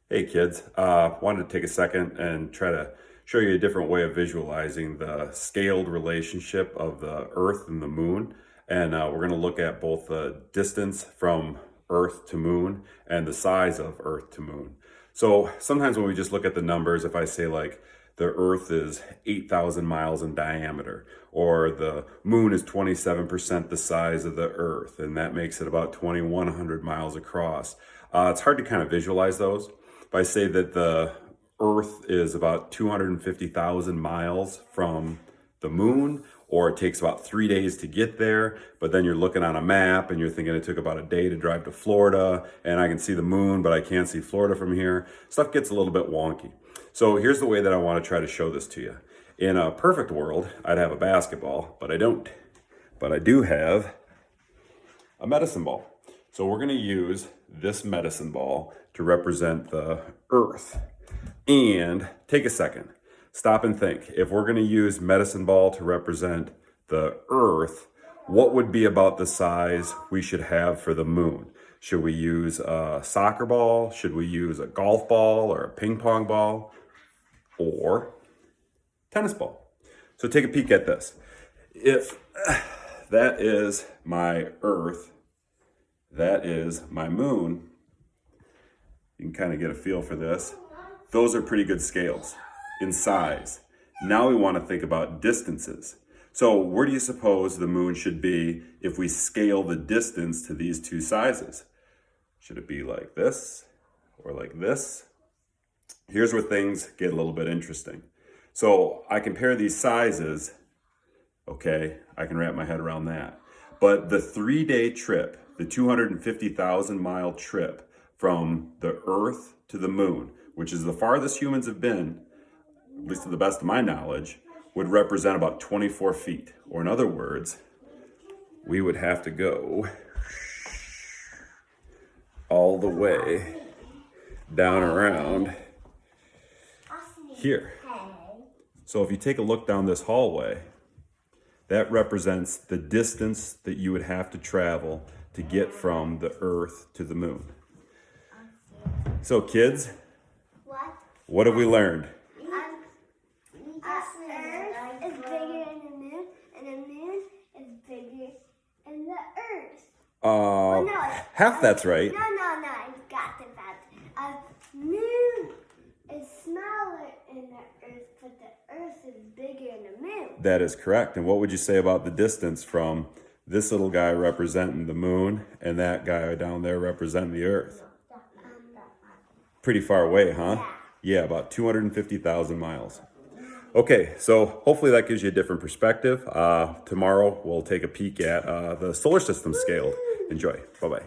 Hey kids, wanted to take a second and try to show you a different way of visualizing the scaled relationship of the Earth and the Moon. And we're going to look at both the distance from Earth to Moon and the size of Earth to Moon. So sometimes when we just look at the numbers, if I say like the Earth is 8,000 miles in diameter, or the Moon is 27% the size of the Earth, and that makes it about 2,100 miles across. It's hard to kind of visualize those. If I say that the Earth is about 250,000 miles from the moon, or it takes about 3 days to get there, but then you're looking on a map and you're thinking it took about a day to drive to Florida, and I can see the moon, but I can't see Florida from here, stuff gets a little bit wonky. So here's the way that I want to try to show this to you. In a perfect world, I'd have a basketball, but I don't. But I do have a medicine ball. So we're going to use this medicine ball to represent the Earth. And take a second, stop and think. If we're going to use medicine ball to represent the Earth, what would be about the size we should have for the moon? Should we use a soccer ball? Should we use a golf ball or a ping pong ball or tennis ball? So take a peek at this. If that is my Earth, that is my moon, you can kind of get a feel for this. Those are pretty good scales in size. Now we want to think about distances. So where do you suppose the moon should be if we scale the distance to these two sizes? Should it be like this or like this? Here's where things get a little bit interesting. So I compare these sizes, okay, I can wrap my head around that. But the 3-day trip, the 250,000 mile trip from the Earth to the moon, which is the farthest humans have been, at least to the best of my knowledge, would represent about 24 feet. Or in other words, we would have to go all the way down around here. So if you take a look down this hallway, that represents the distance that you would have to travel to get from the Earth to the moon. So kids, what have we learned? Earth is bigger than the moon, and the moon is bigger than the Earth. No, Half that's right. No, I got the fact. Moon is smaller than the Earth, but the Earth is bigger than the moon. That is correct. And what would you say about the distance from this little guy representing the moon and that guy down there representing the Earth? Pretty far away, huh? Yeah, about 250,000 miles. Okay, so hopefully that gives you a different perspective. Tomorrow we'll take a peek at the solar system scaled. Enjoy. Bye-bye.